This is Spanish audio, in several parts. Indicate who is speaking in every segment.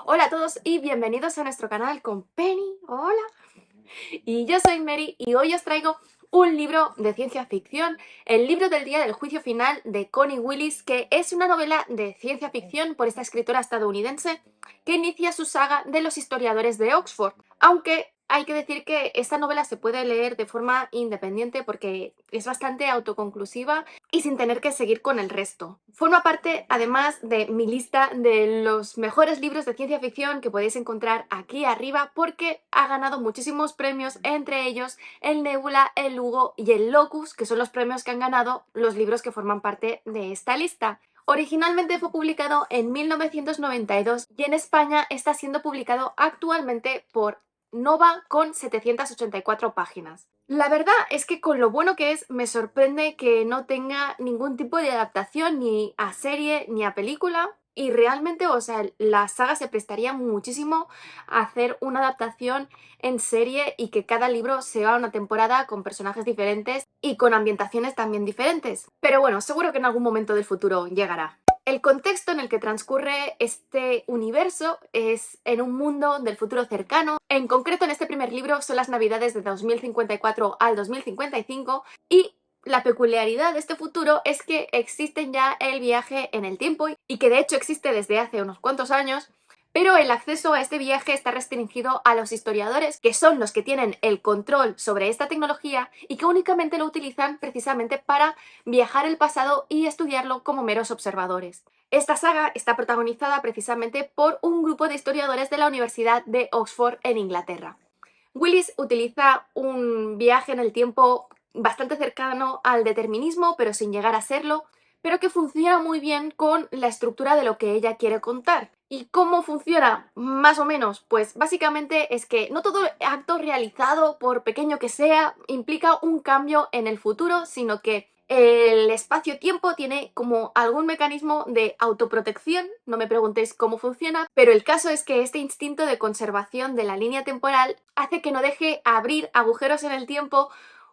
Speaker 1: Hola a todos y bienvenidos a nuestro canal con Penny. Hola. Y yo soy Mary y hoy os traigo un libro de ciencia ficción, el libro del día del juicio final de Connie Willis, que es una novela de ciencia ficción por esta escritora estadounidense que inicia su saga de los historiadores de Oxford, aunque hay que decir que esta novela se puede leer de forma independiente porque es bastante autoconclusiva y sin tener que seguir con el resto. Forma parte, además, de mi lista de los mejores libros de ciencia ficción que podéis encontrar aquí arriba porque ha ganado muchísimos premios, entre ellos el Nebula, el Hugo y el Locus, que son los premios que han ganado los libros que forman parte de esta lista. Originalmente fue publicado en 1992 y en España está siendo publicado actualmente por Nova con 784 páginas. La verdad es que con lo bueno que es, me sorprende que no tenga ningún tipo de adaptación ni a serie ni a película. Y realmente, o sea, la saga se prestaría muchísimo a hacer una adaptación en serie y que cada libro sea una temporada con personajes diferentes y con ambientaciones también diferentes. Pero bueno, seguro que en algún momento del futuro llegará. El contexto en el que transcurre este universo es en un mundo del futuro cercano. En concreto, en este primer libro son las navidades de 2054 al 2055 y la peculiaridad de este futuro es que existen ya el viaje en el tiempo y que de hecho existe desde hace unos cuantos años, pero el acceso a este viaje está restringido a los historiadores, que son los que tienen el control sobre esta tecnología y que únicamente lo utilizan precisamente para viajar al pasado y estudiarlo como meros observadores. Esta saga está protagonizada precisamente por un grupo de historiadores de la Universidad de Oxford en Inglaterra. Willis utiliza un viaje en el tiempo bastante cercano al determinismo, pero sin llegar a serlo, pero que funciona muy bien con la estructura de lo que ella quiere contar. ¿Y cómo funciona? Más o menos, pues básicamente es que no todo acto realizado, por pequeño que sea, implica un cambio en el futuro, sino que el espacio-tiempo tiene como algún mecanismo de autoprotección, no me preguntéis cómo funciona, pero el caso es que este instinto de conservación de la línea temporal hace que no deje abrir agujeros en el tiempo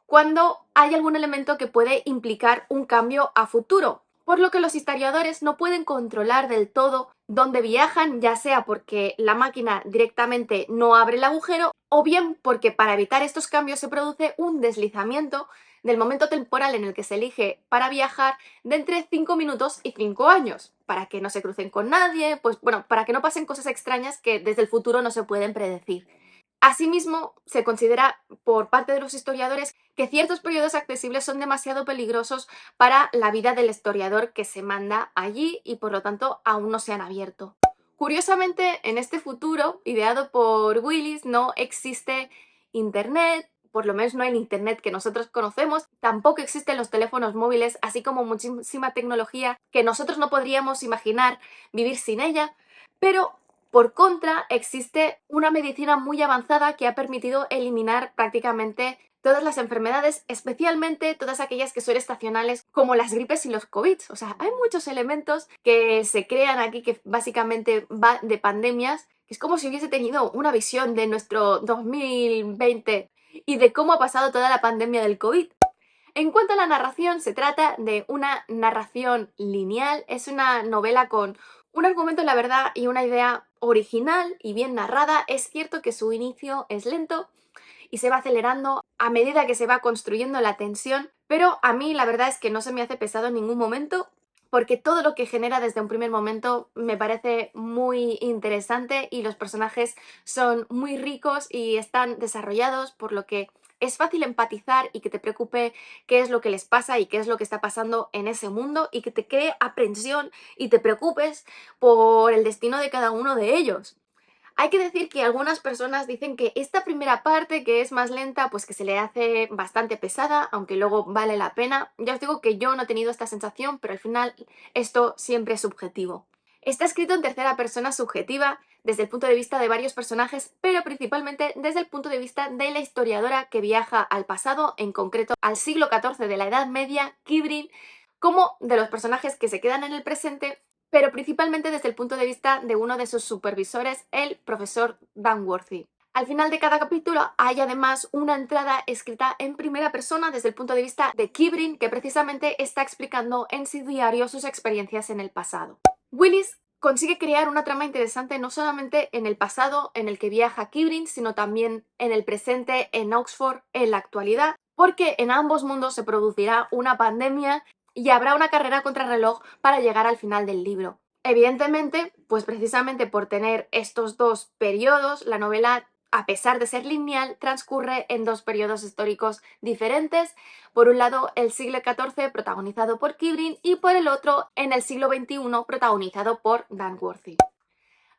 Speaker 1: cuando hay algún elemento que puede implicar un cambio a futuro, por lo que los historiadores no pueden controlar del todo dónde viajan, ya sea porque la máquina directamente no abre el agujero o bien porque para evitar estos cambios se produce un deslizamiento del momento temporal en el que se elige para viajar de entre 5 minutos y 5 años, para que no se crucen con nadie, pues bueno, para que no pasen cosas extrañas que desde el futuro no se pueden predecir. Asimismo, se considera por parte de los historiadores que ciertos periodos accesibles son demasiado peligrosos para la vida del historiador que se manda allí y por lo tanto aún no se han abierto. Curiosamente, en este futuro, ideado por Willis, no existe internet, por lo menos no hay internet que nosotros conocemos, tampoco existen los teléfonos móviles, así como muchísima tecnología que nosotros no podríamos imaginar vivir sin ella, pero por contra, existe una medicina muy avanzada que ha permitido eliminar prácticamente todas las enfermedades, especialmente todas aquellas que son estacionales, como las gripes y los COVID. O sea, hay muchos elementos que se crean aquí que básicamente va de pandemias, que es como si hubiese tenido una visión de nuestro 2020 y de cómo ha pasado toda la pandemia del COVID. En cuanto a la narración, se trata de una narración lineal, es una novela con un argumento, la verdad, y una idea original y bien narrada. Es cierto que su inicio es lento y se va acelerando a medida que se va construyendo la tensión, pero a mí la verdad es que no se me hace pesado en ningún momento porque todo lo que genera desde un primer momento me parece muy interesante y los personajes son muy ricos y están desarrollados, por lo que es fácil empatizar y que te preocupe qué es lo que les pasa y qué es lo que está pasando en ese mundo y que te cree aprensión y te preocupes por el destino de cada uno de ellos. Hay que decir que algunas personas dicen que esta primera parte, que es más lenta, pues que se le hace bastante pesada, aunque luego vale la pena. Ya os digo que yo no he tenido esta sensación, pero al final esto siempre es subjetivo. Está escrito en tercera persona subjetiva, desde el punto de vista de varios personajes, pero principalmente desde el punto de vista de la historiadora que viaja al pasado, en concreto al siglo XIV de la Edad Media, Kibrin, como de los personajes que se quedan en el presente, pero principalmente desde el punto de vista de uno de sus supervisores, el profesor Dunworthy. Al final de cada capítulo hay además una entrada escrita en primera persona desde el punto de vista de Kibrin, que precisamente está explicando en su diario sus experiencias en el pasado. Willis consigue crear una trama interesante no solamente en el pasado en el que viaja Kibrin, sino también en el presente, en Oxford, en la actualidad, porque en ambos mundos se producirá una pandemia y habrá una carrera contrarreloj para llegar al final del libro. Evidentemente, pues precisamente por tener estos dos periodos, la novela, a pesar de ser lineal, transcurre en dos periodos históricos diferentes. Por un lado, el siglo XIV, protagonizado por Kibrin, y por el otro, en el siglo XXI, protagonizado por Dunworthy.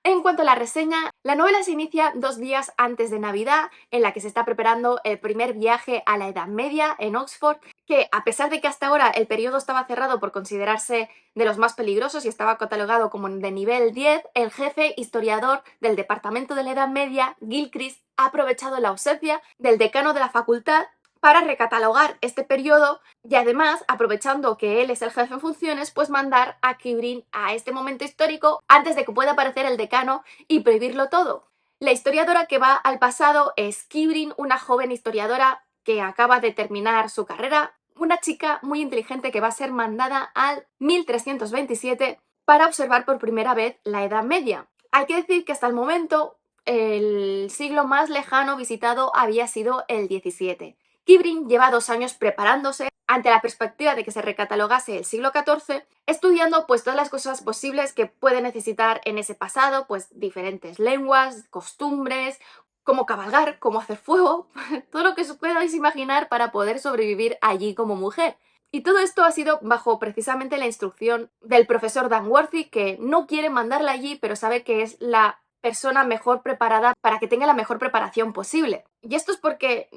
Speaker 1: En cuanto a la reseña, la novela se inicia 2 días antes de Navidad, en la que se está preparando el primer viaje a la Edad Media en Oxford, que a pesar de que hasta ahora el periodo estaba cerrado por considerarse de los más peligrosos y estaba catalogado como de nivel 10, el jefe historiador del Departamento de la Edad Media, Gilchrist, ha aprovechado la ausencia del decano de la facultad para recatalogar este periodo y además, aprovechando que él es el jefe en funciones, pues mandar a Kibrin a este momento histórico antes de que pueda aparecer el decano y prohibirlo todo. La historiadora que va al pasado es Kibrin, una joven historiadora que acaba de terminar su carrera, una chica muy inteligente que va a ser mandada al 1327 para observar por primera vez la Edad Media. Hay que decir que hasta el momento el siglo más lejano visitado había sido el XVII. Kibrin lleva 2 años preparándose ante la perspectiva de que se recatalogase el siglo XIV, estudiando pues todas las cosas posibles que puede necesitar en ese pasado, pues diferentes lenguas, costumbres, cómo cabalgar, cómo hacer fuego, todo lo que os podáis imaginar para poder sobrevivir allí como mujer. Y todo esto ha sido bajo precisamente la instrucción del profesor Dunworthy, que no quiere mandarla allí, pero sabe que es la persona mejor preparada para que tenga la mejor preparación posible. Y esto es porque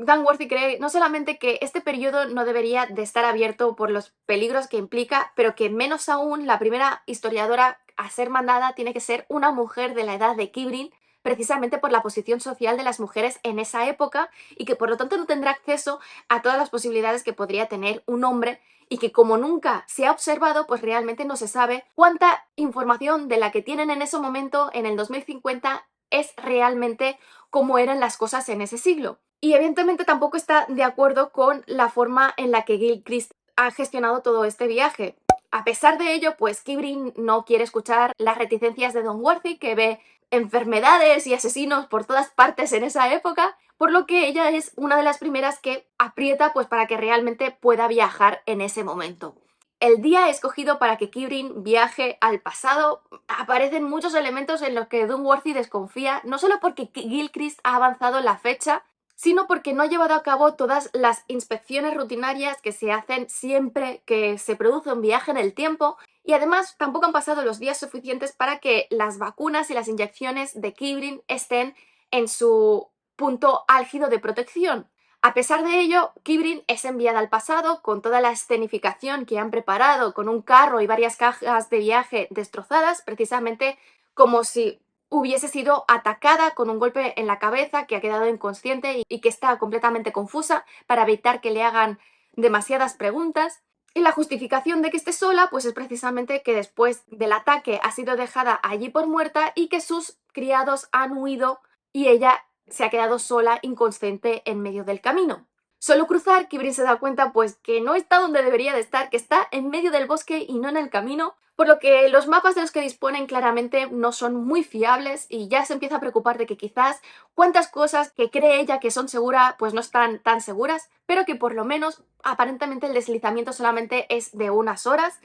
Speaker 1: Dunworthy cree no solamente que este periodo no debería de estar abierto por los peligros que implica, pero que menos aún la primera historiadora a ser mandada tiene que ser una mujer de la edad de Kibrin, precisamente por la posición social de las mujeres en esa época y que por lo tanto no tendrá acceso a todas las posibilidades que podría tener un hombre y que como nunca se ha observado, pues realmente no se sabe cuánta información de la que tienen en ese momento, en el 2050, es realmente cómo eran las cosas en ese siglo. Y evidentemente tampoco está de acuerdo con la forma en la que Gilchrist ha gestionado todo este viaje. A pesar de ello, pues Kibrin no quiere escuchar las reticencias de Dunworthy, que ve enfermedades y asesinos por todas partes en esa época, por lo que ella es una de las primeras que aprieta pues para que realmente pueda viajar en ese momento. El día escogido para que Kibrin viaje al pasado, aparecen muchos elementos en los que Dunworthy desconfía, no solo porque Gilchrist ha avanzado la fecha, sino porque no ha llevado a cabo todas las inspecciones rutinarias que se hacen siempre que se produce un viaje en el tiempo y además tampoco han pasado los días suficientes para que las vacunas y las inyecciones de Kibrin estén en su punto álgido de protección. A pesar de ello, Kibrin es enviada al pasado con toda la escenificación que han preparado, con un carro y varias cajas de viaje destrozadas, precisamente como si hubiese sido atacada con un golpe en la cabeza, que ha quedado inconsciente y que está completamente confusa para evitar que le hagan demasiadas preguntas. Y la justificación de que esté sola, pues es precisamente que después del ataque ha sido dejada allí por muerta y que sus criados han huido y ella se ha quedado sola, inconsciente, en medio del camino. Solo cruzar, Kibrin se da cuenta pues que no está donde debería de estar, que está en medio del bosque y no en el camino, por lo que los mapas de los que disponen claramente no son muy fiables y ya se empieza a preocupar de que quizás cuantas cosas que cree ella que son seguras pues no están tan seguras, pero que por lo menos aparentemente el deslizamiento solamente es de unas horas.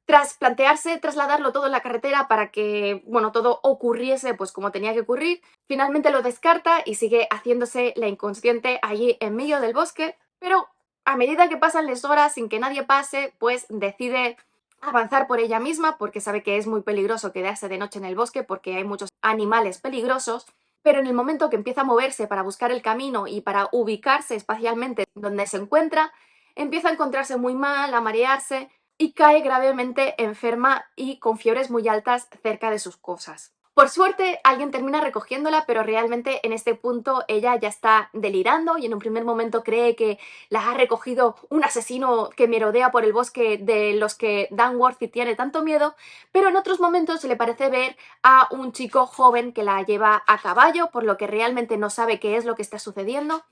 Speaker 1: Tras plantearse trasladarlo todo en la carretera para que, bueno, todo ocurriese pues como tenía que ocurrir, finalmente lo descarta y sigue haciéndose la inconsciente allí en medio del bosque, pero a medida que pasan las horas sin que nadie pase, pues decide avanzar por ella misma porque sabe que es muy peligroso quedarse de noche en el bosque porque hay muchos animales peligrosos, pero en el momento que empieza a moverse para buscar el camino y para ubicarse espacialmente donde se encuentra, empieza a encontrarse muy mal, a marearse y cae gravemente enferma y con fiebres muy altas cerca de sus cosas. Por suerte, alguien termina recogiéndola, pero realmente en este punto ella ya está delirando y en un primer momento cree que la ha recogido un asesino que merodea por el bosque de los que Dunworthy tiene tanto miedo, pero en otros momentos se le parece ver a un chico joven que la lleva a caballo, por lo que realmente no sabe qué es lo que está sucediendo.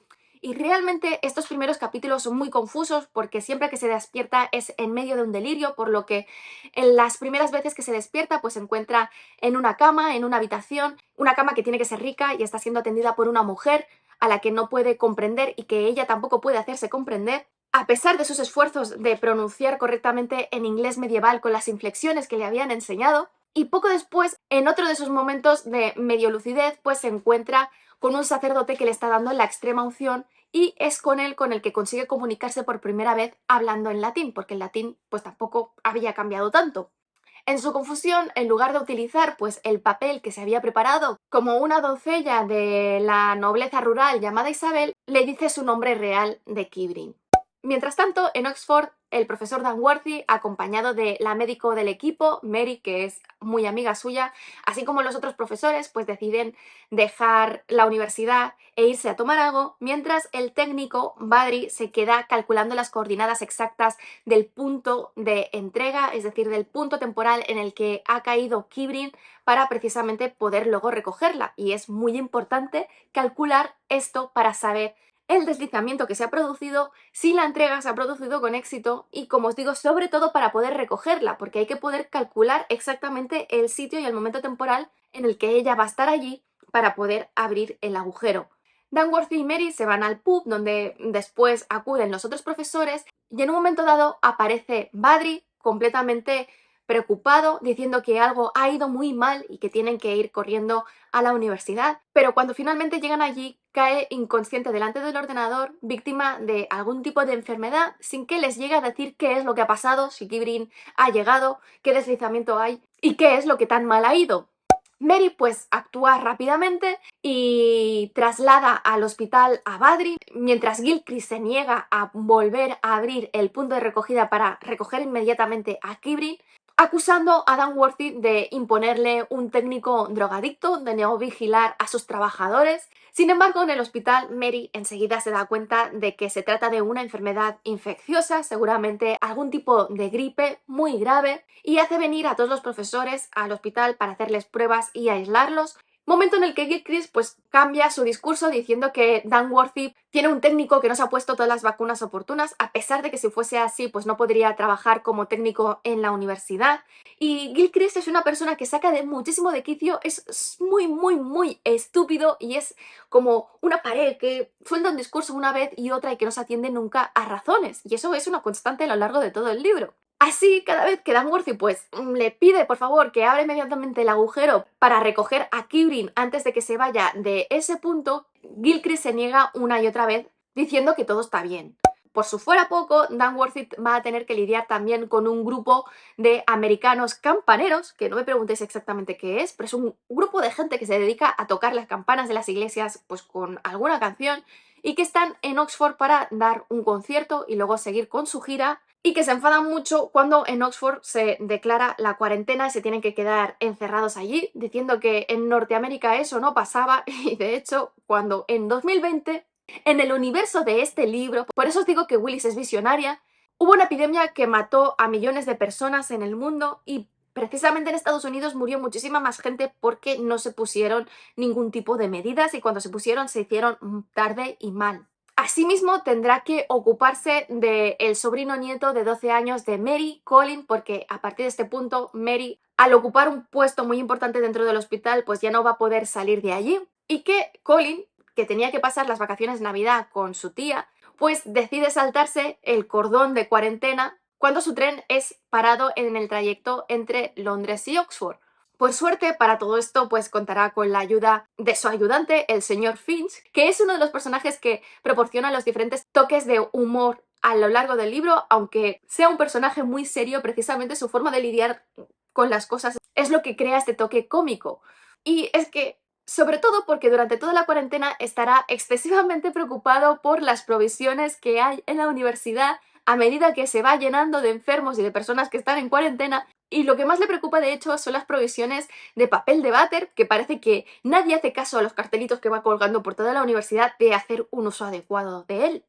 Speaker 1: Y realmente estos primeros capítulos son muy confusos porque siempre que se despierta es en medio de un delirio, por lo que en las primeras veces que se despierta pues se encuentra en una cama, en una habitación, una cama que tiene que ser rica y está siendo atendida por una mujer a la que no puede comprender y que ella tampoco puede hacerse comprender. A pesar de sus esfuerzos de pronunciar correctamente en inglés medieval con las inflexiones que le habían enseñado, y poco después, en otro de esos momentos de medio lucidez, pues se encuentra con un sacerdote que le está dando la extrema unción y es con él con el que consigue comunicarse por primera vez hablando en latín, porque el latín pues tampoco había cambiado tanto. En su confusión, en lugar de utilizar pues el papel que se había preparado como una doncella de la nobleza rural llamada Isabel, le dice su nombre real de Kibrin. Mientras tanto, en Oxford, el profesor Danworthy, acompañado de la médico del equipo, Mary, que es muy amiga suya, así como los otros profesores, pues deciden dejar la universidad e irse a tomar algo, mientras el técnico, Badri, se queda calculando las coordenadas exactas del punto de entrega, es decir, del punto temporal en el que ha caído Kibrin para precisamente poder luego recogerla. Y es muy importante calcular esto para saber el deslizamiento que se ha producido, si la entrega se ha producido con éxito y, como os digo, sobre todo para poder recogerla, porque hay que poder calcular exactamente el sitio y el momento temporal en el que ella va a estar allí para poder abrir el agujero. Danworthy y Mary se van al pub donde después acuden los otros profesores y en un momento dado aparece Badri completamente preocupado diciendo que algo ha ido muy mal y que tienen que ir corriendo a la universidad, pero cuando finalmente llegan allí cae inconsciente delante del ordenador, víctima de algún tipo de enfermedad, sin que les llegue a decir qué es lo que ha pasado, si Kibrin ha llegado, qué deslizamiento hay y qué es lo que tan mal ha ido. Mary pues actúa rápidamente y traslada al hospital a Badri, mientras Gilchrist se niega a volver a abrir el punto de recogida para recoger inmediatamente a Kibrin, acusando a Danworthy de imponerle un técnico drogadicto, de no vigilar a sus trabajadores. Sin embargo, en el hospital, Mary enseguida se da cuenta de que se trata de una enfermedad infecciosa, seguramente algún tipo de gripe muy grave, y hace venir a todos los profesores al hospital para hacerles pruebas y aislarlos. Momento en el que Gilchrist pues cambia su discurso diciendo que Danworthy tiene un técnico que no se ha puesto todas las vacunas oportunas, a pesar de que si fuese así pues no podría trabajar como técnico en la universidad. Y Gilchrist es una persona que saca de muchísimo de quicio, es muy estúpido y es como una pared que suelta un discurso una vez y otra y que no se atiende nunca a razones. Y eso es una constante a lo largo de todo el libro. Así, cada vez que Danworthy pues le pide por favor que abra inmediatamente el agujero para recoger a Kibrin antes de que se vaya de ese punto, Gilchrist se niega una y otra vez diciendo que todo está bien. Por si fuera poco, Danworthy va a tener que lidiar también con un grupo de americanos campaneros, que no me preguntéis exactamente qué es, pero es un grupo de gente que se dedica a tocar las campanas de las iglesias pues con alguna canción y que están en Oxford para dar un concierto y luego seguir con su gira y que se enfadan mucho cuando en Oxford se declara la cuarentena y se tienen que quedar encerrados allí, diciendo que en Norteamérica eso no pasaba y de hecho cuando en 2020, en el universo de este libro, por eso os digo que Willis es visionaria, hubo una epidemia que mató a millones de personas en el mundo y precisamente en Estados Unidos murió muchísima más gente porque no se pusieron ningún tipo de medidas y cuando se pusieron se hicieron tarde y mal. Asimismo, tendrá que ocuparse del sobrino nieto de 12 años de Mary, Colin, porque a partir de este punto, Mary, al ocupar un puesto muy importante dentro del hospital, pues ya no va a poder salir de allí. Y que Colin, que tenía que pasar las vacaciones de Navidad con su tía, pues decide saltarse el cordón de cuarentena cuando su tren es parado en el trayecto entre Londres y Oxford. Por suerte, para todo esto, pues contará con la ayuda de su ayudante, el señor Finch, que es uno de los personajes que proporciona los diferentes toques de humor a lo largo del libro, aunque sea un personaje muy serio, precisamente su forma de lidiar con las cosas es lo que crea este toque cómico. Y es que, sobre todo porque durante toda la cuarentena estará excesivamente preocupado por las provisiones que hay en la universidad a medida que se va llenando de enfermos y de personas que están en cuarentena. Y lo que más le preocupa, de hecho, son las provisiones de papel de váter, que parece que nadie hace caso a los cartelitos que va colgando por toda la universidad de hacer un uso adecuado de él.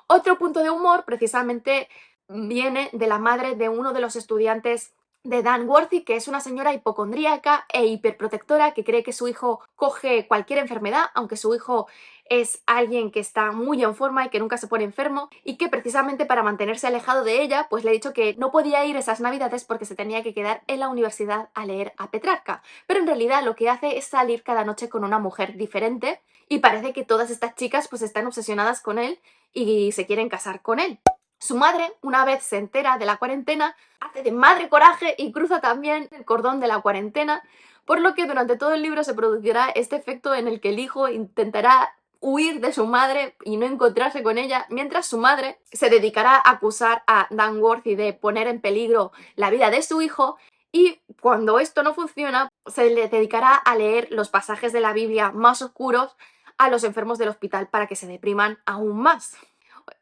Speaker 1: Otro punto de humor, precisamente, viene de la madre de uno de los estudiantes de Dan Worthy, que es una señora hipocondríaca e hiperprotectora que cree que su hijo coge cualquier enfermedad, aunque su hijo es alguien que está muy en forma y que nunca se pone enfermo, y que precisamente para mantenerse alejado de ella, pues le he dicho que no podía ir esas navidades porque se tenía que quedar en la universidad a leer a Petrarca. Pero en realidad lo que hace es salir cada noche con una mujer diferente y parece que todas estas chicas pues están obsesionadas con él y se quieren casar con él. Su madre, una vez se entera de la cuarentena, hace de madre coraje y cruza también el cordón de la cuarentena, por lo que durante todo el libro se producirá este efecto en el que el hijo intentará huir de su madre y no encontrarse con ella, mientras su madre se dedicará a acusar a Dan Worthy de poner en peligro la vida de su hijo, y cuando esto no funciona, se le dedicará a leer los pasajes de la Biblia más oscuros a los enfermos del hospital para que se depriman aún más.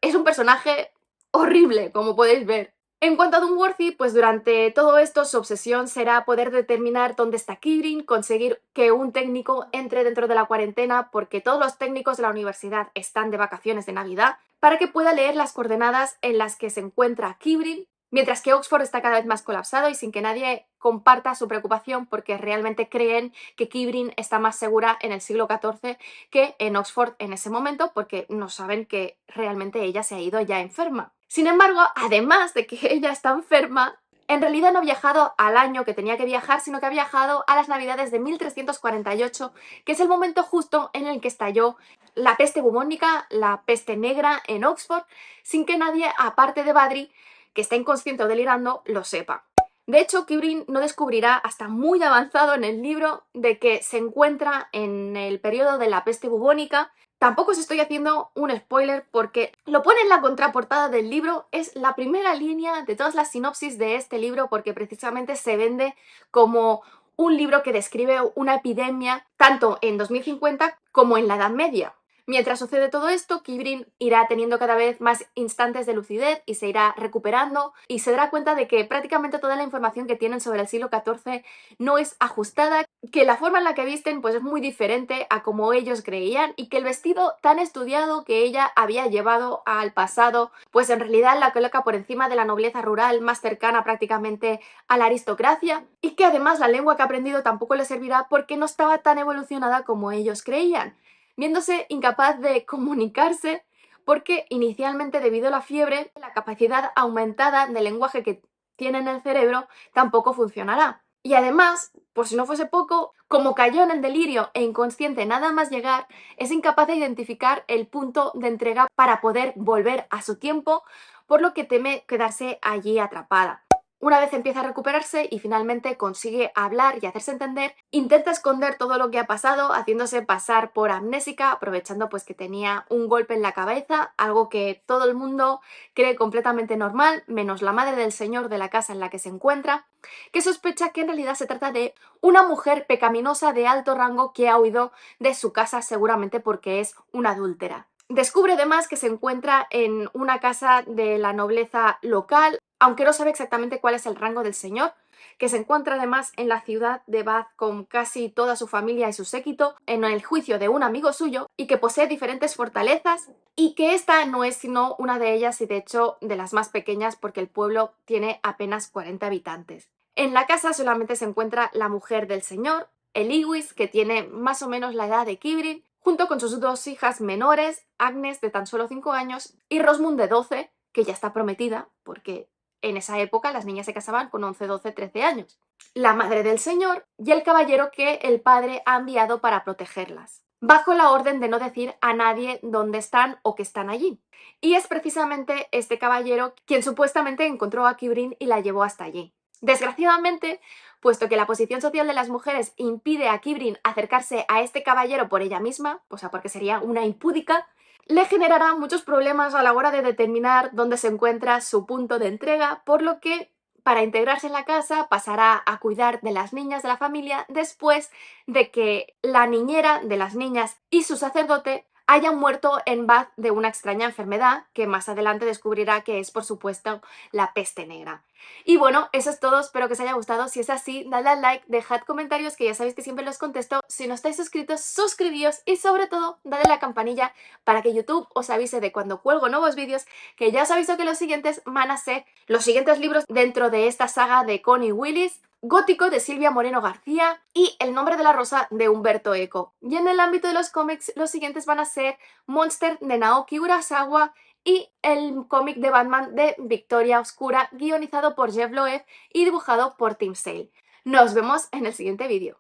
Speaker 1: Es un personaje horrible, como podéis ver. En cuanto a Dunworthy, pues durante todo esto su obsesión será poder determinar dónde está Kibrin, conseguir que un técnico entre dentro de la cuarentena, porque todos los técnicos de la universidad están de vacaciones de Navidad, para que pueda leer las coordenadas en las que se encuentra Kibrin, mientras que Oxford está cada vez más colapsado y sin que nadie comparta su preocupación porque realmente creen que Kibrin está más segura en el siglo XIV que en Oxford en ese momento, porque no saben que realmente ella se ha ido ya enferma. Sin embargo, además de que ella está enferma, en realidad no ha viajado al año que tenía que viajar, sino que ha viajado a las Navidades de 1348, que es el momento justo en el que estalló la peste bubónica, la peste negra en Oxford, sin que nadie, aparte de Badri, que está inconsciente o delirando, lo sepa. De hecho, Kibrin no descubrirá hasta muy avanzado en el libro de que se encuentra en el periodo de la peste bubónica. Tampoco os estoy haciendo un spoiler porque lo pone en la contraportada del libro, es la primera línea de todas las sinopsis de este libro porque precisamente se vende como un libro que describe una epidemia tanto en 2050 como en la Edad Media. Mientras sucede todo esto, Kibrin irá teniendo cada vez más instantes de lucidez y se irá recuperando y se dará cuenta de que prácticamente toda la información que tienen sobre el siglo XIV no es ajustada, que la forma en la que visten pues es muy diferente a como ellos creían y que el vestido tan estudiado que ella había llevado al pasado pues en realidad la coloca por encima de la nobleza rural más cercana prácticamente a la aristocracia, y que además la lengua que ha aprendido tampoco le servirá porque no estaba tan evolucionada como ellos creían, viéndose incapaz de comunicarse porque inicialmente debido a la fiebre la capacidad aumentada del lenguaje que tiene en el cerebro tampoco funcionará. Y además, por si no fuese poco, como cayó en el delirio e inconsciente nada más llegar, es incapaz de identificar el punto de entrega para poder volver a su tiempo, por lo que teme quedarse allí atrapada. Una vez empieza a recuperarse y finalmente consigue hablar y hacerse entender, intenta esconder todo lo que ha pasado, haciéndose pasar por amnésica, aprovechando pues que tenía un golpe en la cabeza, algo que todo el mundo cree completamente normal, menos la madre del señor de la casa en la que se encuentra, que sospecha que en realidad se trata de una mujer pecaminosa de alto rango que ha huido de su casa seguramente porque es una adúltera. Descubre además que se encuentra en una casa de la nobleza local, aunque no sabe exactamente cuál es el rango del señor, que se encuentra además en la ciudad de Bath con casi toda su familia y su séquito, en el juicio de un amigo suyo, y que posee diferentes fortalezas, y que esta no es sino una de ellas y de hecho de las más pequeñas porque el pueblo tiene apenas 40 habitantes. En la casa solamente se encuentra la mujer del señor, Eliwis, que tiene más o menos la edad de Kibrin, junto con sus dos hijas menores, Agnes de tan solo 5 años y Rosmund de 12, que ya está prometida porque en esa época las niñas se casaban con 11, 12, 13 años. La madre del señor y el caballero que el padre ha enviado para protegerlas, bajo la orden de no decir a nadie dónde están o que están allí. Y es precisamente este caballero quien supuestamente encontró a Kibrin y la llevó hasta allí. Desgraciadamente, puesto que la posición social de las mujeres impide a Kibrin acercarse a este caballero por ella misma, o sea, porque sería una impúdica, le generará muchos problemas a la hora de determinar dónde se encuentra su punto de entrega, por lo que para integrarse en la casa pasará a cuidar de las niñas de la familia después de que la niñera de las niñas y su sacerdote haya muerto en Bath de una extraña enfermedad que más adelante descubrirá que es, por supuesto, la peste negra. Y bueno, eso es todo, espero que os haya gustado. Si es así, dadle al like, dejad comentarios que ya sabéis que siempre los contesto. Si no estáis suscritos, suscribíos y sobre todo, dadle a la campanilla para que YouTube os avise de cuando cuelgo nuevos vídeos, que ya os aviso que los siguientes van a ser los siguientes libros dentro de esta saga de Connie Willis, Gótico de Silvia Moreno García y El nombre de la rosa de Humberto Eco. Y en el ámbito de los cómics, los siguientes van a ser Monster de Naoki Urasawa y el cómic de Batman de Victoria Oscura, guionizado por Jeff Loeb y dibujado por Tim Sale. Nos vemos en el siguiente vídeo.